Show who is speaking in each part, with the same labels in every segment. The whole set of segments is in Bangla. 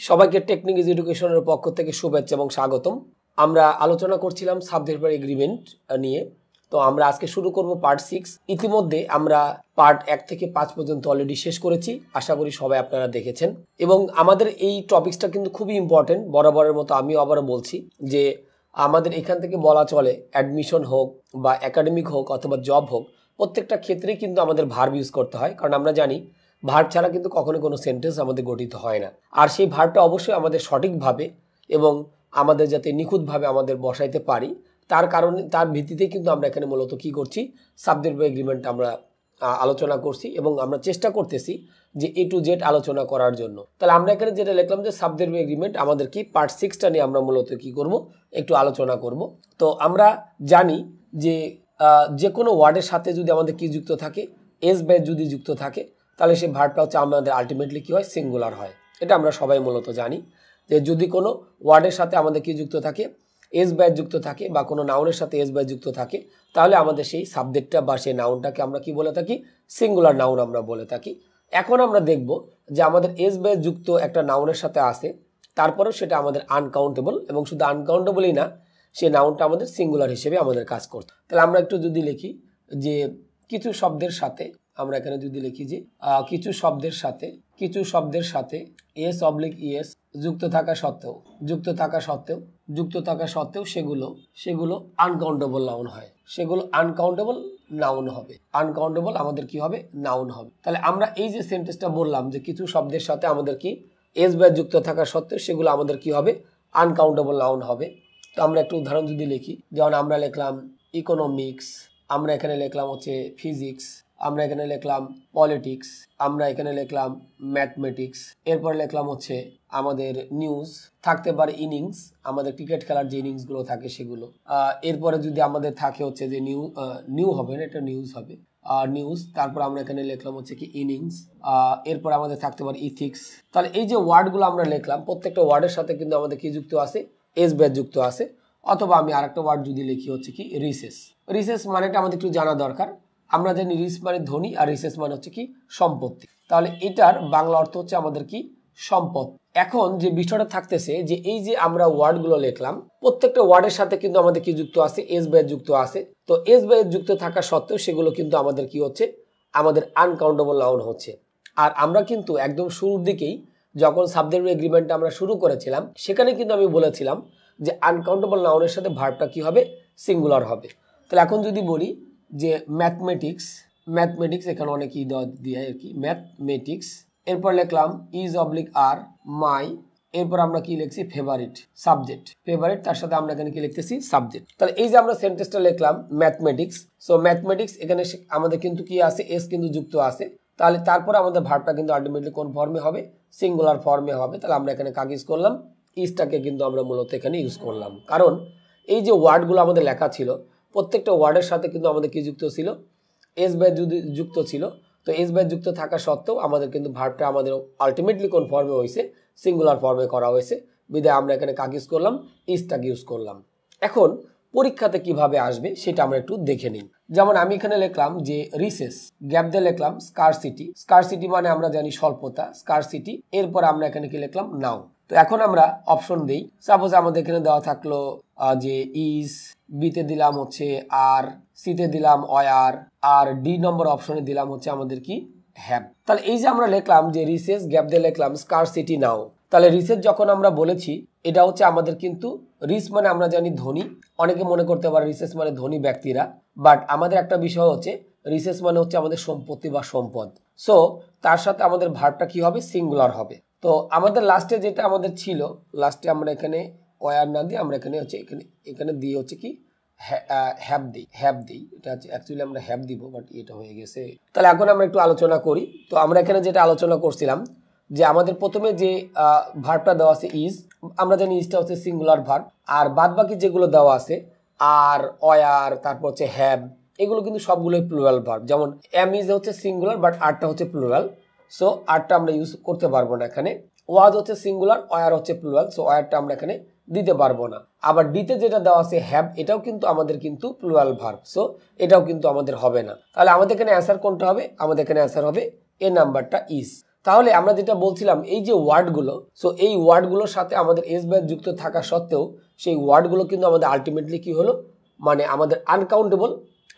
Speaker 1: সবাইকে টেকনিক ইজ এডুকেশনের পক্ষ থেকে শুভেচ্ছা এবং স্বাগতম। আমরা আলোচনা করছিলাম সাবজেক্ট ভার্ব এগ্রিমেন্ট নিয়ে। তো আমরা আজকে শুরু করব পার্ট 6। ইতিমধ্যে আমরা পার্ট 1 থেকে 5 পর্যন্ত অলরেডি শেষ করেছি। আশা করি সবাই আপনারা দেখেছেন এবং আমাদের এই টপিকসটা কিন্তু খুবই ইম্পর্টেন্ট। বরাবরের মতো আমিও আবারও বলছি যে আমাদের এখান থেকে বলা চলে অ্যাডমিশন হোক বা একাডেমিক হোক অথবা জব হোক, প্রত্যেকটা ক্ষেত্রেই কিন্তু আমাদের ভার্ব ইউজ করতে হয়। কারণ আমরা জানি ভার্ব ছাড়া কিন্তু কখনো কোনো সেন্টেন্স আমাদের গঠিত হয় না। আর সেই ভার্বটা অবশ্যই আমাদের সঠিকভাবে এবং আমাদের যাতে নিখুঁতভাবে আমাদের বসাইতে পারি, তার কারণে তার ভিত্তিতে কিন্তু আমরা এখানে মূলত কি করছি, সাবজেক্ট ভার্ব এগ্রিমেন্ট আমরা আলোচনা করছি এবং আমরা চেষ্টা করতেছি যে A to Z আলোচনা করার জন্য। তাহলে আমরা এখানে যেটা লিখলাম যে সাবজেক্ট ভার্ব এগ্রিমেন্ট, আমাদের কি পার্ট 6টা নিয়ে আমরা মূলত কি করব, একটু আলোচনা করব। তো আমরা জানি যে যে কোনো ওয়ার্ডের সাথে যদি আমাদের কি যুক্ত থাকে, এস ভার্ব যদি যুক্ত থাকে, তাহলে সেই ভার্বটা হচ্ছে আমাদের আলটিমেটলি কি হয়, সিঙ্গুলার হয়। এটা আমরা সবাই মূলত জানি যে যদি কোনো ওয়ার্ডের সাথে আমাদের কি যুক্ত থাকে, এস ভার্ব যুক্ত থাকে বা কোনো নাউনের সাথে এস ভার্ব যুক্ত থাকে, তাহলে আমাদের সেই সাবজেক্টটা বা সেই নাউনটাকে আমরা কি বলে থাকি, সিঙ্গুলার নাউন আমরা বলে থাকি। এখন আমরা দেখব যে আমাদের এস ভার্ব যুক্ত একটা নাউনের সাথে আসে, তারপরেও সেটা আমাদের আনকাউন্টেবল এবং শুধু আনকাউন্টেবলই না, সেই নাউনটা আমাদের সিঙ্গুলার হিসেবে আমাদের কাজ করতে। তাহলে আমরা একটু যদি লিখি যে কিছু শব্দের সাথে, আমরা এখানে যদি লিখি যে কিছু শব্দের সাথে এস অবলিক ইএস যুক্ত থাকা সত্ত্বেও সেগুলো আনকাউন্টেবল নাউন হয়, সেগুলো আনকাউন্টেবল নাউন হবে, আনকাউন্টেবল আমাদের কি হবে, নাউন হবে। তাহলে আমরা এই যে সেন্টেন্সটা বললাম যে কিছু শব্দের সাথে আমাদের কি এস ভার্ব যুক্ত থাকা সত্ত্বেও সেগুলো আমাদের কি হবে, আনকাউন্টেবল নাউন হবে। তো আমরা একটু উদাহরণ যদি লিখি, যেমন আমরা লিখলাম ইকোনমিক্স, আমরা এখানে লিখলাম হচ্ছে ফিজিক্স, আমরা এখানে লিখলাম পলিটিক্স, আমরা এখানে লিখলাম ম্যাথমেটিক্স, এরপর লিখলাম হচ্ছে আমাদের নিউজ, থাকতে পারে ইনিংস, আমাদের ক্রিকেট খেলার যে ইনিংসগুলো থাকে সেগুলো। এরপরে যদি আমাদের থাকে হচ্ছে যে নিউ হবে না, এটা নিউজ হবে, নিউজ। তারপর আমরা এখানে লিখলাম হচ্ছে কি ইনিংস, এরপর আমাদের থাকতে পারে ইথিক্স। তাহলে এই যে ওয়ার্ডগুলো আমরা লিখলাম, প্রত্যেকটা ওয়ার্ডের সাথে কিন্তু আমাদের কি যুক্ত আছে, এস ভার্ব যুক্ত আছে। অথবা আমি আরেকটা ওয়ার্ড যদি লিখি হচ্ছে কি রিসেস। রিসেস মানেটা আমাদের একটু জানা দরকার। আমরা জানি রিস মানে ধনী আর রিসেস মানে হচ্ছে কি সম্পত্তি। তাহলে এটার বাংলা অর্থ হচ্ছে আমাদের কি সম্পদ। এখন যে বিষয়টা থাকতেছে যে এই যে আমরা ওয়ার্ডগুলো লিখলাম, প্রত্যেকটা ওয়ার্ডের সাথে কিন্তু আমাদের কি যুক্ত আছে, এস ভার্ব যুক্ত আছে। তো এস ভার্ব যুক্ত থাকা সত্ত্বেও সেগুলো কিন্তু আমাদের কি হচ্ছে, আমাদের আনকাউন্টেবল নাউন হচ্ছে। আর আমরা কিন্তু একদম শুরুর দিকেই যখন সাবজেক্ট ভার্ব এগ্রিমেন্ট আমরা শুরু করেছিলাম, সেখানে কিন্তু আমি বলেছিলাম যে আনকাউন্টেবল নাউনের সাথে ভার্বটা কি হবে, সিঙ্গুলার হবে। তাহলে এখন যদি বলি যে ম্যাথমেটিক্স এখানে অনেক ই দিয়ে আর কি, ম্যাথমেটিক্স, এরপর লিখলাম ইজ অবলিক আর মাই, এরপর আমরা কি লিখছি ফেভারিট, সাবজেক্ট ফেভারিট, তার সাথে আমরা এখানে কি লিখতেছি সাবজেক্ট। তাহলে এই যে আমরা সেন্টেন্সটা লিখলাম ম্যাথমেটিক্স, সো ম্যাথমেটিক্স এখানে আমাদের কিন্তু কি আছে, এস কিন্তু যুক্ত আছে। তাহলে তারপর আমাদের ভার্বটা কিন্তু আলটিমেটলি কোন ফর্মে হবে, সিঙ্গুলার ফর্মে হবে। তাহলে আমরা এখানে কাকে ইউজ করলাম, ইজটাকে কিন্তু আমরা মূলত এখানে ইউজ করলাম। কারণ এই যে ওয়ার্ডগুলো আমাদের লেখা ছিল, প্রত্যেকটা ওয়ার্ডের সাথে কিন্তু আমাদের কি যুক্ত ছিল, এস ভার্ব যদি যুক্ত ছিল। তো এস ভার্ব যুক্ত থাকা সত্ত্বেও আমাদের কিন্তু ভার্বটা আমাদের আলটিমেটলি কোন ফর্মে হয়েছে, সিঙ্গুলার ফর্মে করা হয়েছে, বিধায় আমরা এখানে কাকে ইউজ করলাম, ইজটাকে ইউজ করলাম। এখন পরীক্ষাতে কিভাবে আসবে সেটা আমরা একটু দেখে নিই। যেমন আমি এখানে লিখলাম যে রিসেস, গ্যাপ দিয়ে লিখলাম স্কারসিটি, স্কারসিটি মানে আমরা জানি স্বল্পতা, স্কারসিটি। এরপর আমরা এখানে কি লিখলাম, নাউন। তো এখন আমরা অপশন দিই। সাপোজ আমাদের এখানে দেওয়া থাকলো যে ইজ, বিতে দিলাম হচ্ছে আর, সিতে দিলাম ওয়ার, আর ডি নম্বর অপশনে দিলাম হচ্ছে আমাদের কি হ্যাভ। তাহলে এই যে আমরা লিখলাম যে রিসেস, গ্যাপ দিয়ে লিখলাম স্কারসিটি নাও। তাহলে রিসেস যখন আমরা বলেছি, এটা হচ্ছে আমাদের কিন্তু রিস মানে আমরা জানি ধনী, অনেকে মনে করতে পারে রিসেস মানে ধনী ব্যক্তিরা, বাট আমাদের একটা বিষয় হচ্ছে রিসেস মানে হচ্ছে আমাদের সম্পত্তি বা সম্পদ। সো তার সাথে আমাদের ভার্বটা কি হবে, সিঙ্গুলার হবে। তো আমাদের লাস্টে যেটা আমাদের ছিল, লাস্টে আমরা এখানে ওয়ার না দিয়ে আমরা এখানে হচ্ছে এখানে দিয়ে হচ্ছে কি হ্যাভ দিই, এটা হচ্ছে অ্যাকচুয়ালি আমরা হ্যাভ দিব, বাট এটা হয়ে গেছে। তাহলে এখন আমরা একটু আলোচনা করি। তো আমরা এখানে যেটা আলোচনা করছিলাম যে আমাদের প্রথমে যে ভার্বটা দেওয়া আছে ইজ, আমরা জানি ইজটা হচ্ছে সিঙ্গুলার ভার্ব, আর বাদ বাকি যেগুলো দেওয়া আছে আর ওয়ার, তারপর হচ্ছে হ্যাভ, এগুলো কিন্তু সবগুলোই প্লুরাল ভার্ব। যেমন এম ইজ হচ্ছে সিঙ্গুলার, বাট আরটা হচ্ছে প্লুরাল, সো আরটা আমরা ইউজ করতে পারবো না এখানে। ওয়াজ হচ্ছে সিঙ্গুলার, ওয়ার হচ্ছে প্লুরাল, সো ওয়ারটা আমরা এখানে দিতে পারবো না। আবার ডিতে যেটা দেওয়া আছে হ্যাভ, এটাও কিন্তু আমাদের কিন্তু প্লুরাল ভার্ব, সো এটাও কিন্তু আমাদের হবে না। তাহলে আমাদের এখানে অ্যান্সার কোনটা হবে, আমাদের এখানে অ্যান্সার হবে এ নাম্বারটা ইজ। তাহলে আমরা যেটা বলছিলাম এই যে ওয়ার্ডগুলো, সো এই ওয়ার্ডগুলোর সাথে আমাদের এস বাই যুক্ত থাকা সত্ত্বেও সেই ওয়ার্ডগুলো কিন্তু আমাদের আলটিমেটলি কি হলো, মানে আমাদের আনকাউন্টেবল।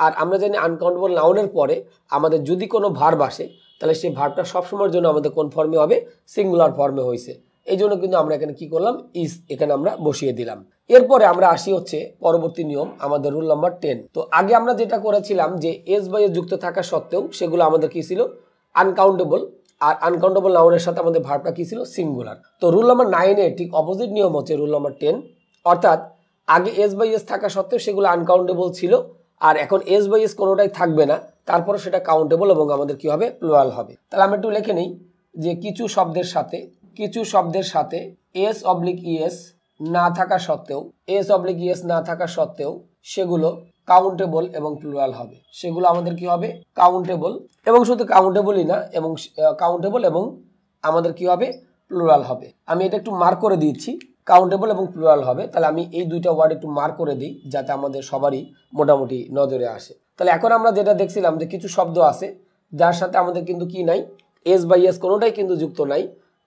Speaker 1: আর আমরা জানি আনকাউন্টেবল নাউনের পরে আমাদের যদি কোনো ভার্ব আসে তাহলে সেই ভার্বটা সবসময়ের জন্য আমাদের কোন ফর্মে হবে, সিঙ্গুলার ফর্মে হয়েছে। এই জন্য কিন্তু আমরা এখানে কি করলাম, ইজ এখানে আমরা বসিয়ে দিলাম। এরপরে আমরা আসি হচ্ছে পরবর্তী নিয়ম, আমাদের রুল নাম্বার 10। তো আগে আমরা যেটা করেছিলাম যে এস বাই এস যুক্ত থাকা সত্ত্বেও সেগুলো আমাদের কি ছিল, আনকাউন্টেবল। আর আনকাউন্টেবল নাউনের সাথে আমাদের ভার্বটা কি ছিল, সিঙ্গুলার। তো রুল নাম্বার 9 ঠিক অপোজিট নিয়ম হচ্ছে রুল নাম্বার 10, অর্থাৎ আগে এস বাই এস থাকা সত্ত্বেও সেগুলো আনকাউন্টেবল ছিল, আর এখন এস বাই এস কোনোটাই থাকবে না, তারপরে সেটা কাউন্টেবল এবং আমাদের কি হবে, প্লুরাল হবে। তাহলে আমরা একটু লিখে নেই যে কিছু শব্দের সাথে এস অবলিক ইএস না থাকা সত্ত্বেও, এস অবলিক ইএস না থাকা সত্ত্বেও সেগুলো কাউন্টেবল এবং প্লুরাল হবে। সেগুলো আমাদের কি হবে, কাউন্টেবল, এবং শুধু কাউন্টেবলই না, এবং কাউন্টেবল এবং আমাদের কি হবে, প্লুরাল হবে। আমি এটা একটু মার্ক করে দিচ্ছি, কাউন্টেবল এবং প্লুরাল হবে। তাহলে আমি এই দুইটা ওয়ার্ড একটু মার্ক করে দিই যাতে আমাদের সবারই মোটামুটি নজরে আসে। তাহলে এখন আমরা যেটা দেখছিলাম যে কিছু শব্দ আছে যার সাথে আমাদের কিন্তু কি নাই, এস বাই এস কোনোটাই কিন্তু যুক্ত নাই।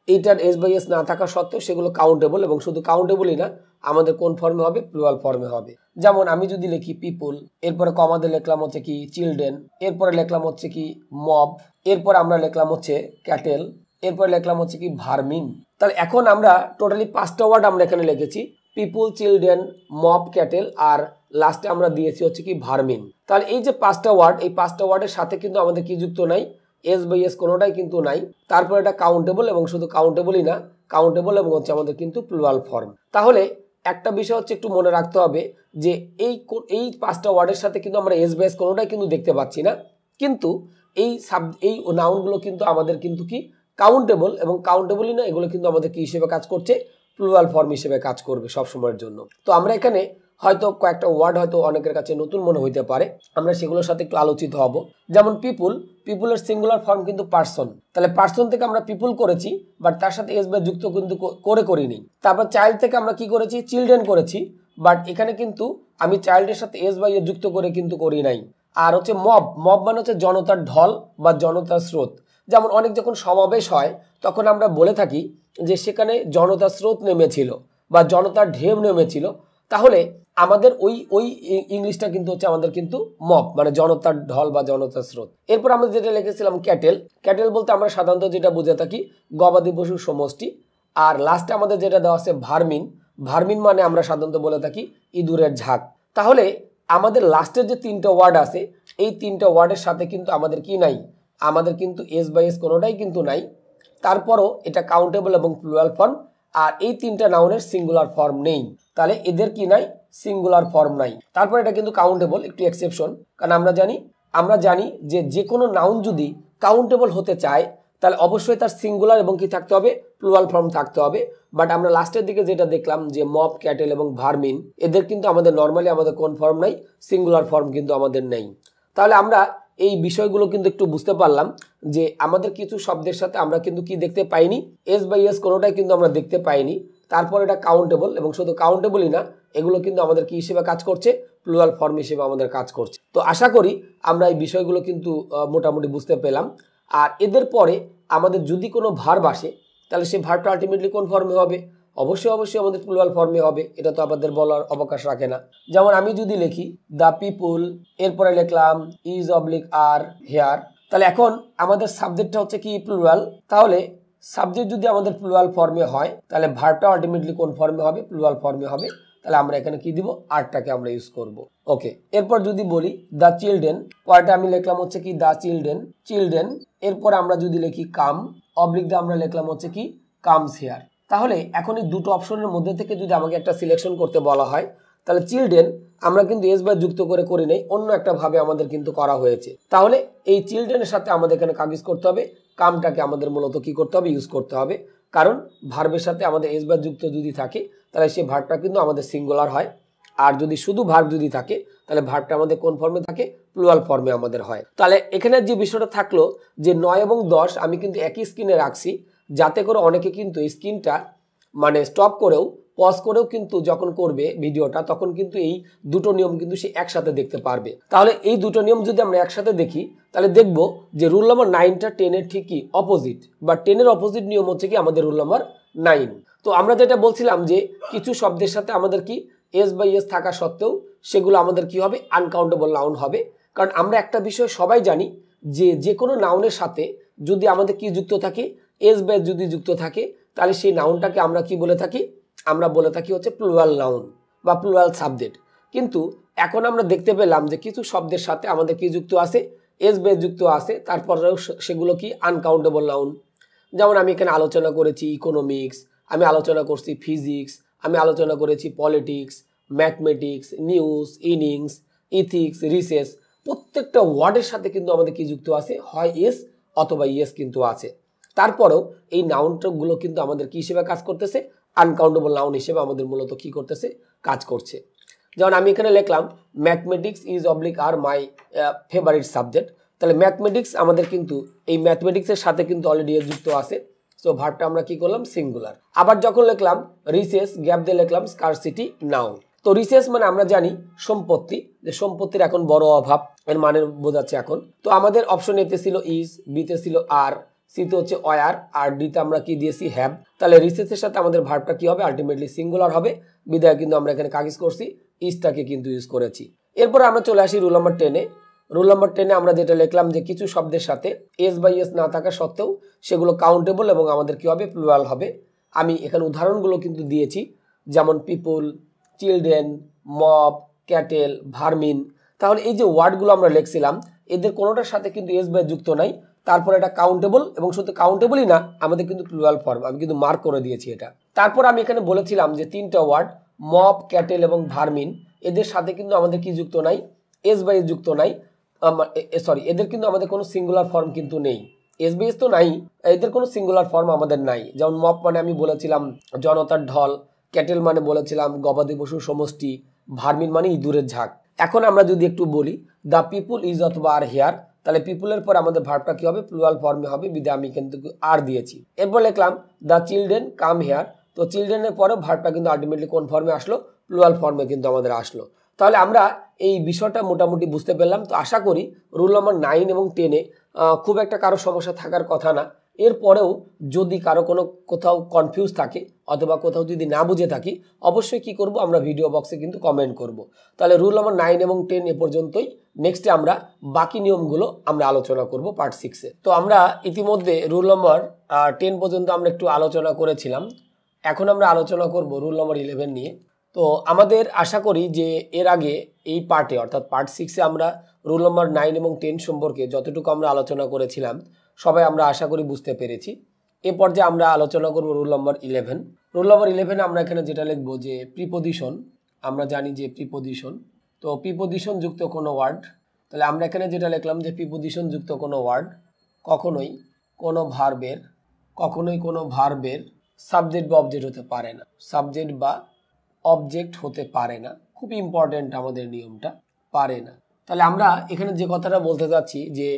Speaker 1: এইটার এস বাই এস না থাকা সত্ত্বেও সেগুলো কাউন্টেবল, এবং শুধু কাউন্টেবলই না, আমাদের কোন ফর্মে হবে, প্লুরাল ফর্মে হবে। যেমন আমি যদি লিখি পিপল, এরপরে কমাতে লিখলাম হচ্ছে কি চিলড্রেন, এরপরে লিখলাম হচ্ছে কি মব, এরপরে আমরা লিখলাম হচ্ছে ক্যাটেল, এরপরে লিখলাম হচ্ছে কি ভার্মিন। তাহলে এখন আমরা টোটালি 5টা ওয়ার্ড আমরা এখানে লিখেছি, পিপল, চিলড্রেন, মব, ক্যাটেল, আর লাস্টে আমরা দিয়েছি হচ্ছে কি ভার্মিন। তাহলে এই যে 5টা ওয়ার্ড, এই 5টা ওয়ার্ডের সাথে কিন্তু আমাদের কি যুক্ত নাই, এস বাই এস কোনোটাই কিন্তু নাই। তারপর এটা কাউন্টেবল, এবং শুধু কাউন্টেবলই না, কাউন্টেবল এবং হচ্ছে আমাদের কিন্তু প্লুরাল ফর্ম। তাহলে একটা বিষয় হচ্ছে একটু মনে রাখতে হবে যে এই 5টা ওয়ার্ডের সাথে কিন্তু আমরা এস বাই এস কোনোটাই কিন্তু দেখতে পাচ্ছি না, কিন্তু এই নাউনগুলো কিন্তু আমাদের কিন্তু কি কাউন্টেবল, এবং কাউন্টেবলই না, এগুলো কিন্তু আমাদের কি হিসেবে কাজ করছে, প্লুরাল ফর্ম হিসেবে কাজ করবে সব সময়ের জন্য। তো আমরা এখানে হয়তো কয়েকটা ওয়ার্ড হয়তো অনেকের কাছে নতুন মনে হইতে পারে, আমরা সেগুলোর সাথে একটু আলোচিত হব। যেমন পিপুলের সিঙ্গুলার ফর্ম কিন্তু পার্সন, তাহলে পার্সন থেকে আমরা পিপুল করেছি, বাট তার সাথে এস বাই যুক্ত কিন্তু করিনি। তারপর চাইল্ড থেকে আমরা কি করেছি, চিলড্রেন করেছি, বাট এখানে কিন্তু আমি চাইল্ডের সাথে এস বাই যুক্ত করে কিন্তু করি নাই। আর হচ্ছে মব মানে হচ্ছে জনতার ঢল বা জনতার স্রোত। যেমন অনেক যখন সমাবেশ হয় তখন আমরা বলে থাকি যে সেখানে জনতার স্রোত নেমেছিল বা জনতার ঢেউ নেমেছিল, তাহলে আমাদের ওই ইংলিশটা কিন্তু হচ্ছে আমাদের কিন্তু মব, মানে জনতার ঢল বা জনতার স্রোত। এরপর আমরা যেটা লিখেছিলাম ক্যাটেল বলতে আমরা সাধারণত যেটা বুঝে থাকি গবাদি পশুর সমষ্টি। আর লাস্টে আমাদের যেটা দেওয়া আছে ভার্মিন মানে আমরা সাধারণত বলে থাকি ইঁদুরের ঝাঁক। তাহলে আমাদের লাস্টের যে 3টা ওয়ার্ড আছে, এই 3টা ওয়ার্ডের সাথে কিন্তু আমাদের কি নাই, আমাদের কিন্তু এস বাই এস কোনোটাই কিন্তু নাই। তারপরও এটা কাউন্টেবল এবং প্লুরাল ফর্ম, আর এই 3টা নাউনের সিঙ্গুলার ফর্ম নেই, তাহলে এদের কি নাই, সিঙ্গুলার ফর্ম নাই। তারপর এটা কিন্তু কাউন্টেবল, একটু এক্সেপশন, কারণ আমরা জানি যে কোনো নাউন যদি কাউন্টেবল হতে চায় তাহলে অবশ্যই তার সিঙ্গুলার এবং কি থাকতে হবে, প্লুরাল ফর্ম থাকতে হবে। বাট আমরা লাস্টের দিকে যেটা দেখলাম যে মব, ক্যাটেল এবং ভার্মিন, এদের কিন্তু আমাদের নর্মালি আমাদের কোন ফর্ম নাই, সিঙ্গুলার ফর্ম কিন্তু আমাদের নেই। তাহলে আমরা এই বিষয়গুলো কিন্তু একটু বুঝতে পারলাম যে আমাদের কিছু শব্দের সাথে আমরা কিন্তু কি দেখতে পাইনি, এস বাই এস কোনোটাই কিন্তু আমরা দেখতে পাইনি। তারপর এটা কাউন্টেবল, এবং শুধু কাউন্টেবলই না, এগুলো কিন্তু আমাদের কি হিসেবে কাজ করছে, প্লুরাল ফর্ম হিসেবে আমাদের কাজ করছে। তো আশা করি আমরা এই বিষয়গুলো কিন্তু মোটামুটি বুঝতে পেলাম। আর এদের পরে আমাদের যদি কোনো ভার্ব আসে তাহলে সেই ভার্বটা আলটিমেটলি কোন ফর্মে হবে, অবশ্যই আমাদের প্লুরাল ফর্মে হবে, এটা তো আমাদের বলার অবকাশ রাখে না। যেমন আমি যদি লিখি দ্য পিপুল, এরপরে লিখলাম ইজ অবলিক আর হেয়ার, তাহলে এখন আমাদের সাবজেক্টটা হচ্ছে কি প্লুরাল, তাহলে সাবজেক্ট যদি আমাদের প্লুরাল ফর্মে হয় তাহলে ভার্বটা আলটিমেটলি কোন ফর্মে হবে, প্লুরাল ফর্মে হবে। তাহলে আমরা এখানে কি দিব, আরটাকে আমরা ইউজ করব। ওকে, এরপর যদি বলি দ্য চিলড্রেন, পরেরটা আমি লিখলাম হচ্ছে কি দ্য চিলড্রেন, এরপর আমরা যদি লিখি কাম অবলিক দা, আমরা লিখলাম হচ্ছে কি কামস হেয়ার। তাহলে এখন এই দুটো অপশনের মধ্যে থেকে যদি আমাকে একটা সিলেকশন করতে বলা হয়, তাহলে চিলড্রেন আমরা কিন্তু এস বাই যুক্ত করে করি নাই, অন্য একটা ভাবে আমাদের কিন্তু করা হয়েছে। তাহলে এই চিলড্রেনের সাথে আমাদের এখানে কাজ করতে হবে, কামটাকে আমাদের মূলত কি করতে হবে, ইউজ করতে হবে। কারণ ভার্বের সাথে আমাদের এস বাই যুক্ত যদি থাকে তাহলে সেই ভার্বটা কিন্তু আমাদের সিঙ্গুলার হয়, আর যদি শুধু ভার্ব যদি থাকে তাহলে ভার্বটা আমাদের কোন ফর্মে থাকে, প্লুরাল ফর্মে আমাদের হয়। তাহলে এখানে যে বিষয়টা থাকলো যে 9 এবং 10 আমি কিন্তু একই স্ক্রিনে রাখছি, যাতে করে অনেকে কিন্তু এই স্ক্রিনটা মানে স্টপ করেও পজ করেও কিন্তু যখন করবে ভিডিওটা তখন কিন্তু এই দুটো নিয়ম কিন্তু সে একসাথে দেখতে পারবে। তাহলে এই দুটো নিয়ম যদি আমরা একসাথে দেখি তাহলে দেখব যে রুল নাম্বার 9টা 10-এর ঠিকই অপোজিট, বা 10-এর অপোজিট নিয়ম হচ্ছে কি আমাদের রুল নাম্বার 9। তো আমরা যেটা বলছিলাম যে কিছু শব্দের সাথে আমাদের কি এস বাই এস থাকা সত্ত্বেও সেগুলো আমাদের কি হবে, আনকাউন্টেবল নাউন হবে। কারণ আমরা একটা বিষয় সবাই জানি যে যে কোনো নাউনের সাথে যদি আমাদের কি যুক্ত থাকে, এস বাই যদি যুক্ত থাকে, তাহলে সেই নাউনটাকে আমরা কি বলে থাকি, আমরা বলে থাকি হচ্ছে প্লুরাল নাউন বা প্লুরাল সাবজেক্ট। কিন্তু এখন আমরা দেখতে পেলাম যে কিছু শব্দের সাথে আমাদের কি যুক্ত আছে, এস বাই যুক্ত আছে, তারপরেও সেগুলো কি আনকাউন্টেবল নাউন। যেমন আমি এখানে আলোচনা করেছি ইকোনমিক্স, আমি আলোচনা করছি ফিজিক্স, আমি আলোচনা করেছি politics, mathematics, news, innings, ethics, recess. প্রত্যেকটা ওয়ার্ডের সাথে কিন্তু আমাদের কি যুক্ত আছে, হয় এস অথবা ইয়েস কিন্তু আছে। তারপরেও এই নাউনগুলো কিন্তু আমাদের কি হিসেবে কাজ করতেছে, আনকাউন্টেবল নাউন হিসেবে আমাদের মূলত কি করতেছে, কাজ করছে। যেমন আমি এখানে লিখলাম ম্যাথমেটিক্স ইজ অবলিক আর মাই ফেভারিট সাবজেক্ট। তাহলে ম্যাথমেটিক্স আমাদের কিন্তু এই ম্যাথমেটিক্সের সাথে কিন্তু অলরেডি যুক্ত আছে, সো ভার্বটা আমরা কি করলাম, সিঙ্গুলার। আবার যখন লিখলাম রিসেস, গ্যাপ দিয়ে লিখলাম স্কারসিটি নাউন। তো রিসেস মানে আমরা জানি সম্পত্তি, যে সম্পত্তির এখন বড় অভাব, এর মানে বোঝাচ্ছে এখন। তো আমাদের অপশন এতে ছিল ইজ, বিতে ছিল আর, সিতে হচ্ছে ওয়ার, আর ডিতে আমরা কি দিয়েছি হ্যাভ। তাহলে রিসেসের সাথে আমাদের ভার্বটা কি হবে, আলটিমেটলি সিঙ্গুলার হবে, বিধায় কিন্তু আমরা এখানে কাজ করছি, ইজটাকে কিন্তু ইউজ করেছি। এরপর আমরা চলে আসি রুল নাম্বার 10-এ। রুল নাম্বার 10-এ আমরা যেটা লিখলাম যে কিছু শব্দের সাথে এস বাই এস না থাকা সত্ত্বেও সেগুলো কাউন্টেবল এবং আমাদের কি হবে, প্লুরাল হবে। আমি এখানে উদাহরণগুলো কিন্তু দিয়েছি, যেমন পিপুল, চিলড্রেন, মব, ক্যাটেল, ভার্মিন। তাহলে এই যে ওয়ার্ডগুলো আমরা লিখছিলাম এদের কোনোটার সাথে কিন্তু এস বাই যুক্ত নাই, তারপর এটা কাউন্টেবল, এবং শুধু কাউন্টেবলই না আমাদের কিন্তু প্লুরাল ফর্ম, আমি কিন্তু মার্ক করে দিয়েছি এটা। তারপর আমি এখানে বলেছিলাম যে 3টা ওয়ার্ড মব, ক্যাটেল এবং ভার্মিন, এদের সাথে কিন্তু আমাদের কি যুক্ত নাই, এস বাই যুক্ত নাই, সরি এদের কিন্তু আমাদের কোনো সিঙ্গুলার ফর্ম কিন্তু নেই, এস বাই এস তো নাই, এদের কোনো সিঙ্গুলার ফর্ম আমাদের নাই। যেমন মব মানে আমি বলেছিলাম জনতার ঢল, ক্যাটেল মানে বলেছিলাম গবাদি পশুর সমষ্টি, ভার্মিন মানে ইঁদুরের ঝাঁক। এখন আমরা যদি একটু বলি দ্য পিপুল ইজ অথবা আর হেয়ার, তাহলে পিপুলের পর আমাদের ভার্বটা কি হবে, প্লুরাল ফর্মে হবে, বিধায় আমি কিন্তু আর দিয়েছি। এরপর লিখলাম দ্য চিলড্রেন কাম হেয়ার, তো চিলড্রেনের পরে ভার্বটা কিন্তু আলটিমেটলি কোন ফর্মে আসলো, প্লুরাল ফর্মে কিন্তু আমাদের আসলো। তাহলে আমরা এই বিষয়টা মোটামুটি বুঝতে পারলাম। তো আশা করি রুল নাম্বার 9 এবং 10-এ খুব একটা কারো সমস্যা থাকার কথা না। এরপরেও যদি কারো কোনো কোথাও কনফিউজ থাকে অথবা কোথাও যদি না বুঝে থাকি, অবশ্যই কি করব, আমরা ভিডিও বক্সে কিন্তু কমেন্ট করব। তাহলে রুল নাম্বার 9 এবং 10 এ পর্যন্তই। নেক্সটে আমরা বাকি নিয়মগুলো আমরা আলোচনা করব পার্ট 6-এ। তো আমরা ইতিমধ্যে রুল নাম্বার 10 পর্যন্ত আমরা একটু আলোচনা করেছিলাম, এখন আমরা আলোচনা করব রুল নাম্বার 11 নিয়ে। তো আমাদের আশা করি যে এর আগে এই পার্টে অর্থাৎ পার্ট 6-এ আমরা রুল নাম্বার 9 এবং 10 সম্পর্কে যতটুকু আমরা আলোচনা করেছিলাম সবাই আমরা আশা করি বুঝতে পেরেছি। এ পর্যায়ে আমরা আলোচনা করব রুল নাম্বার 11। রুল নাম্বার 11 আমরা এখানে যেটা লিখবো যে প্রিপোজিশন, আমরা জানি যে প্রিপোজিশন, তো প্রিপোজিশন যুক্ত কোনো ওয়ার্ড, তাহলে আমরা এখানে যেটা লিখলাম যে প্রিপোজিশন যুক্ত কোনো ওয়ার্ড কখনোই কোনো ভার্বের সাবজেক্ট বা অবজেক্ট হতে পারে না, সাবজেক্ট বা অবজেক্ট হতে পারে না। খুব ইম্পর্টেন্ট আমাদের নিয়মটা, পারে না। তাহলে আমরা এখানে যে কথাটা বলতে চাচ্ছি যে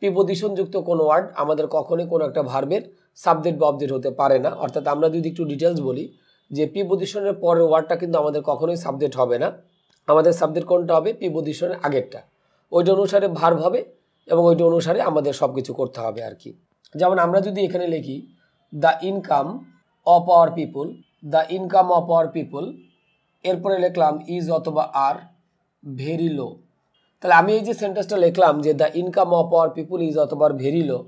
Speaker 1: প্রিপোজিশন যুক্ত কোনো ওয়ার্ড আমাদের কখনোই কোনো একটা ভার্বের সাবজেক্ট বা অবজেক্ট হতে পারে না। অর্থাৎ আমরা যদি একটু ডিটেলস বলি যে প্রিপোজিশনের পরের ওয়ার্ডটা কিন্তু আমাদের কখনোই সাবজেক্ট হবে না, আমাদের সাবজেক্ট কোনটা হবে, প্রিপোজিশনের আগেরটা, ওইটা অনুসারে ভার্ব হবে এবং ওইটা অনুসারে আমাদের সব কিছু করতে হবে আর কি। যেমন আমরা যদি এখানে লিখি the income of our people, the income of our পিপুল, এরপরে লিখলাম ইজ অথবা আর ভেরি লো। তাহলে আমি এই যে সেন্টেন্সটা লিখলাম যে the income of our people is অথবা ভেরি লো,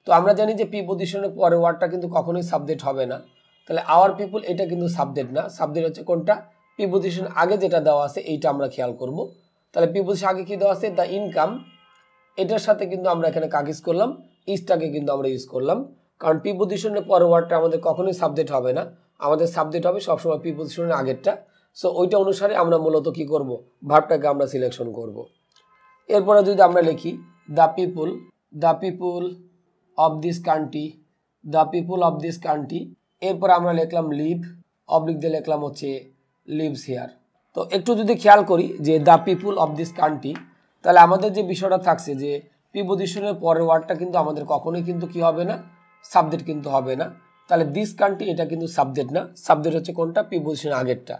Speaker 1: তো আমরা জানি যে প্রিপোজিশনের পরে ওয়ার্ডটা কিন্তু কখনোই সাবজেক্ট হবে না। তাহলে আওয়ার পিপুল এটা কিন্তু সাবজেক্ট না, সাবজেক্ট হচ্ছে কোনটা, প্রিপোজিশন আগে যেটা দেওয়া আছে এইটা আমরা খেয়াল করব। তাহলে প্রিপোজিশন আগে কি দেওয়া আছে, দ্য ইনকাম, এটার সাথে কিন্তু আমরা এখানে কাজ করলাম, ইজটাকে কিন্তু আমরা ইউজ করলাম, কারণ প্রিপোজিশনের পরে ওয়ার্ডটা আমাদের কখনোই সাবজেক্ট হবে না, আমাদের সাবজেক্ট হবে সবসময় প্রিপোজিশনের আগেরটা। সো ওইটা অনুসারে আমরা মূলত কি করব, ভার্বটাকে আমরা সিলেকশন করব। এরপরে যদি আমরা লিখি the people of this country, the people of this country, এরপর আমরা লিখলাম লিভ, অবলিক দিয়ে লিখলাম হচ্ছে লিভস হিয়ার। তো একটু যদি খেয়াল করি যে the people of this country, তাহলে আমাদের যে বিষয়টা থাকছে যে প্রিপোজিশনের পরের ওয়ার্ডটা কিন্তু আমাদের কখনোই কিন্তু কি হবে না, সাবজেক্ট কিন্তু হবে না। তাহলে দিস কান্ট্রি এটা কিন্তু সাবজেক্ট না, সাবজেক্ট হচ্ছে কোনটা, প্রিপোজিশন আগেরটা।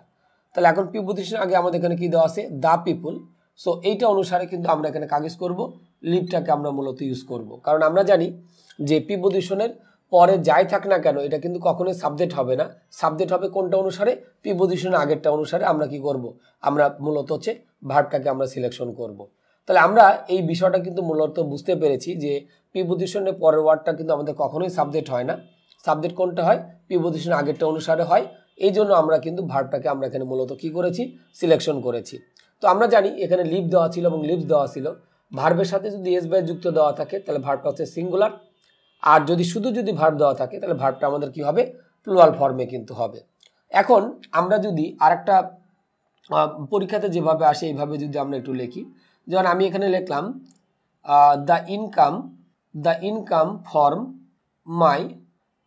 Speaker 1: তাহলে এখন প্রিপোজিশন আগে আমাদের এখানে কি দেওয়া আছে, দ্য পিপল। সো এইটা অনুসারে কিন্তু আমরা এখানে কাগজ করব, লিভটাকে আমরা মূলত ইউজ করব, কারণ আমরা জানি যে প্রিপোজিশনের পরে যাই থাক না কেন এটা কিন্তু কখনোই সাবজেক্ট হবে না। সাবজেক্ট হবে কোনটা অনুসারে, প্রিপোজিশনের আগেরটা অনুসারে আমরা কি করব, আমরা মূলত হচ্ছে ভার্বটাকে আমরা সিলেকশন করব। তাহলে আমরা এই বিষয়টা কিন্তু মূলত বুঝতে পেরেছি যে প্রিপোজিশনের পরের ওয়ার্ডটা কিন্তু আমাদের কখনোই সাবজেক্ট হয় না। সাবজেক্ট কোনটা হয়, প্রিপোজিশন আগেরটা অনুসারে হয়। এই জন্য আমরা কিন্তু ভার্বটাকে আমরা এখানে মূলত কি করেছি, সিলেকশন করেছি। তো আমরা জানি এখানে লিভ দেওয়া ছিল এবং লিভস দেওয়া ছিল। ভার্বের সাথে যদি এস বাই যুক্ত দেওয়া থাকে তাহলে ভার্বটা হচ্ছে সিঙ্গুলার, আর যদি শুধু ভার্ব দেওয়া থাকে তাহলে ভার্বটা আমাদের কি হবে, প্লুরাল ফর্মে কিন্তু হবে। এখন আমরা যদি আরেকটা পরীক্ষাতে যেভাবে আসে এইভাবে যদি আমরা একটু লিখি, যেমন আমি এখানে লিখলাম the income form my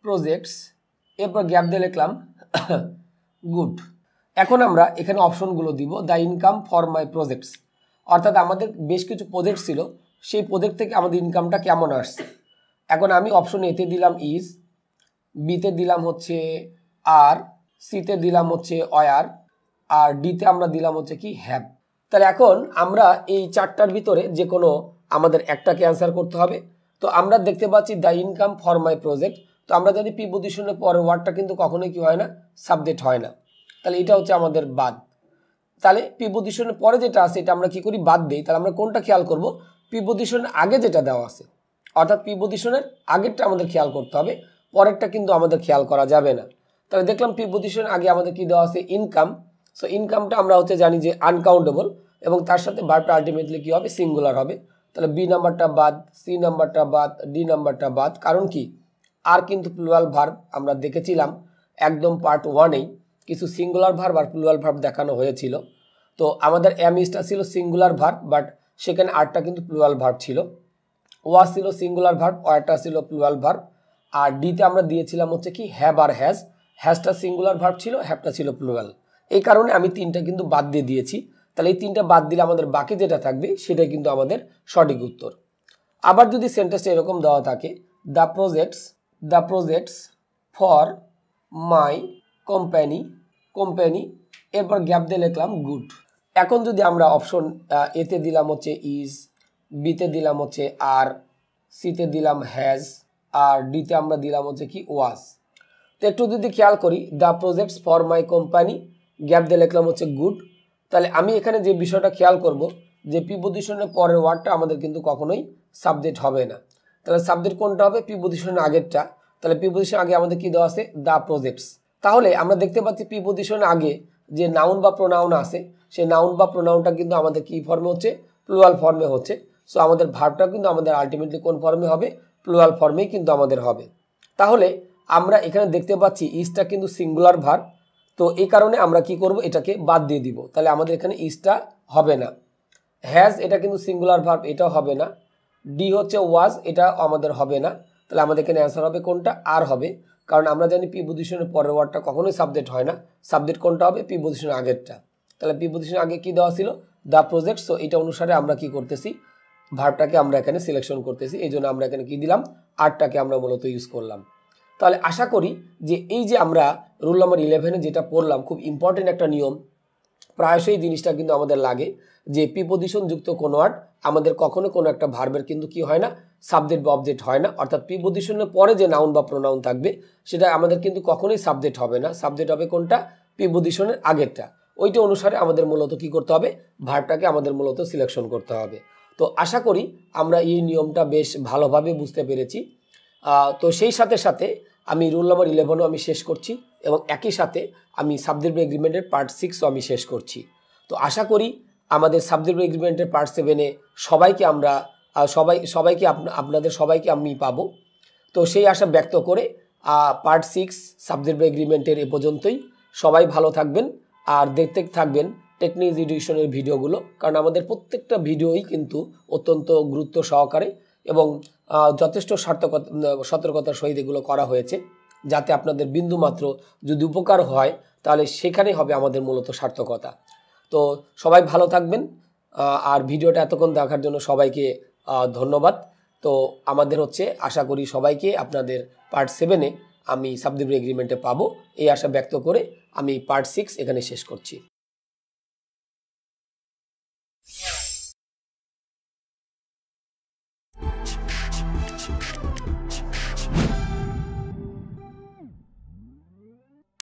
Speaker 1: projects, এরপর গ্যাপ দিয়ে লিখলাম গুড। এখন আমরা এখানে অপশনগুলো দিব, the income for my projects, অর্থাৎ আমাদের বেশ কিছু প্রজেক্ট ছিল, সেই প্রজেক্ট থেকে আমাদের ইনকামটা কেমন আসছে। এখন আমি অপশন এতে দিলাম ইজ, বিতে দিলাম হচ্ছে আর, সিতে দিলাম হচ্ছে অয়ার, আর ডিতে আমরা দিলাম হচ্ছে কি হ্যাভ। তাহলে এখন আমরা এই চারটার ভিতরে যে কোনো আমাদের একটাকে অ্যান্সার করতে হবে। তো আমরা দেখতে পাচ্ছি the income for my project, তো আমরা জানি প্রিপোজিশনের পরের ওয়ার্ডটা কিন্তু কখনোই কি হয় না, সাবজেক্ট হয় না। তাহলে এটা হচ্ছে আমাদের বাদ। তাহলে প্রিপোজিশনের পরে যেটা আছে এটা আমরা কি করি, বাদ দেই। তাহলে আমরা কোনটা খেয়াল করব, প্রিপোজিশনের আগে যেটা দেওয়া আছে, অর্থাৎ প্রিপোজিশনের আগেরটা আমাদের খেয়াল করতে হবে, পরেরটা কিন্তু আমাদের খেয়াল করা যাবে না। তাহলে দেখলাম প্রিপোজিশনের আগে আমাদের কি দেওয়া আছে, ইনকাম। সো ইনকামটা আমরা হচ্ছে জানি যে আনকাউন্টেবল, এবং তার সাথে ভার্বটা আলটিমেটলি কি হবে, সিঙ্গুলার হবে। তাহলে বি নাম্বারটা বাদ, সি নাম্বারটা বাদ, ডি নাম্বারটা বাদ। কারণ কি, আর কিন্তু প্লুরাল ভার্ব আমরা দেখেছিলাম একদম পার্ট 1-এই কিছু সিঙ্গুলার ভার্ব আর প্লুরাল ভার্ব দেখানো হয়েছিল। তো আমাদের এম ইজটা ছিল সিঙ্গুলার ভার্ব, বাট সেখানে আরটা কিন্তু প্লুরাল ভার্ব ছিল। ওয়াজ ছিল সিঙ্গুলার ভার্ব, ওয়ারটা ছিল প্লুরাল ভার্ব। আর ডিতে আমরা দিয়েছিলাম হচ্ছে কি হ্যাভ আর হ্যাজ, হ্যাজটা সিঙ্গুলার ভার্ব ছিল, হ্যাভটা ছিল প্লুরাল। এই কারণে আমি তিনটা কিন্তু বাদ দিয়ে দিয়েছি। তাহলে এই তিনটা বাদ দিলে আমাদের বাকি যেটা থাকবে সেটাই কিন্তু আমাদের সঠিক উত্তর। আবার যদি সেন্টেন্সটা এরকম দেওয়া থাকে, the projects for my company, এরপর গ্যাপ দিয়ে লিখলাম গুড। এখন যদি আমরা অপশন এতে দিলাম হচ্ছে ইজ, বিতে দিলাম হচ্ছে আর, সিতে দিলাম হ্যাজ, আর ডিতে আমরা দিলাম হচ্ছে কি ওয়াজ। তো একটু যদি খেয়াল করি, the projects for my company, gap দিয়ে লিখলাম হচ্ছে গুড। তাহলে আমি এখানে যে বিষয়টা খেয়াল করব যে প্রিপোজিশনের পরের ওয়ার্ডটা আমাদের কিন্তু কখনোই সাবজেক্ট হবে না। তাহলে সাবজেক্ট কোনটা হবে, প্রিপোজিশনের আগেরটা। তাহলে প্রিপোজিশন আগে আমাদের কি দেওয়া আছে, দ্য প্রজেক্টস। তাহলে আমরা দেখতে পাচ্ছি প্রিপোজিশনের আগে যে নাউন বা প্রোনাউন আছে, সেই নাউন বা প্রোনাউনটা কিন্তু আমাদের কি ফর্মে হচ্ছে, প্লুরাল ফর্মে হচ্ছে। সো আমাদের ভার্বটা কিন্তু আমাদের আলটিমেটলি কোন ফর্মে হবে, প্লুরাল ফর্মেই কিন্তু আমাদের হবে। তাহলে আমরা এখানে দেখতে পাচ্ছি ইজটা কিন্তু সিঙ্গুলার ভার্ব, তো এই কারণে আমরা কি করব, এটাকে বাদ দিয়ে দিব। তাহলে আমাদের এখানে ইজটা হবে না। হ্যাজ এটা কিন্তু সিঙ্গুলার ভার্ব, এটাও হবে না। ডি হচ্ছে ওয়াজ, এটা আমাদের হবে না। তাহলে আমাদের এখানে অ্যান্সার হবে কোনটা, আর হবে। কারণ আমরা জানি প্রিপোজিশনের পরের ওয়ার্ডটা কখনোই সাবজেক্ট হয় না। সাবজেক্ট কোনটা হবে, প্রিপোজিশনের আগেরটা। তাহলে প্রিপোজিশনের আগে কি দেওয়া ছিল, দ্য প্রজেক্ট। সো এটা অনুসারে আমরা কি করতেছি, ভার্বটাকে আমরা এখানে সিলেকশন করতেছি। এই জন্য আমরা এখানে কি দিলাম, আরটাকে আমরা মূলত ইউজ করলাম। তাহলে আশা করি যে এই যে আমরা রুল নাম্বার 11-এ যেটা পড়লাম, খুব ইম্পর্টেন্ট একটা নিয়ম, প্রায়শই জিনিসটা কিন্তু আমাদের লাগে যে প্রিপোজিশন যুক্ত কোনো ওয়ার্ড আমাদের কখনো কোনো একটা ভার্বের কিন্তু কি হয় না, সাবজেক্ট বা অবজেক্ট হয় না। অর্থাৎ প্রিপোজিশনের পরে যে নাউন বা প্রোনাউন থাকবে সেটা আমাদের কিন্তু কখনোই সাবজেক্ট হবে না। সাবজেক্ট হবে কোনটা, প্রিপোজিশনের আগেরটা। ওইটা অনুসারে আমাদের মূলত কি করতে হবে, ভার্বটাকে আমাদের মূলত সিলেকশন করতে হবে। তো আশা করি আমরা এই নিয়মটা বেশ ভালোভাবে বুঝতে পেরেছি। তো সেই সাথে সাথে আমি রুল নাম্বার 11ও আমি শেষ করছি, এবং একই সাথে আমি সাবজেক্ট এগ্রিমেন্টের পার্ট 6ও আমি শেষ করছি। তো আশা করি আমাদের সাবজেক্ট এগ্রিমেন্টের পার্ট 7-এ সবাইকে আমরা আপনাদের সবাইকে আমি পাবো। তো সেই আশা ব্যক্ত করে পার্ট 6 সাবজেক্ট এগ্রিমেন্টের এ পর্যন্তই। সবাই ভালো থাকবেন আর দেখতে থাকবেন টেকনিক এডুকেশনের ভিডিওগুলো, কারণ আমাদের প্রত্যেকটা ভিডিওই কিন্তু অত্যন্ত গুরুত্ব সহকারে এবং যথেষ্ট সতর্কতার সহিত এগুলো করা হয়েছে, যাতে আপনাদের বিন্দুমাত্র যদি উপকার হয় তাহলে সেখানেই হবে আমাদের মূলত সার্থকতা। তো সবাই ভালো থাকবেন, আর ভিডিওটা এতক্ষণ দেখার জন্য সবাইকে ধন্যবাদ। তো আমাদের হচ্ছে আশা করি সবাইকে আপনাদের পার্ট 7-এ আমি সাবডিভিডি এগ্রিমেন্টে পাবো, এই আশা ব্যক্ত করে আমি পার্ট 6 এখানে শেষ করছি।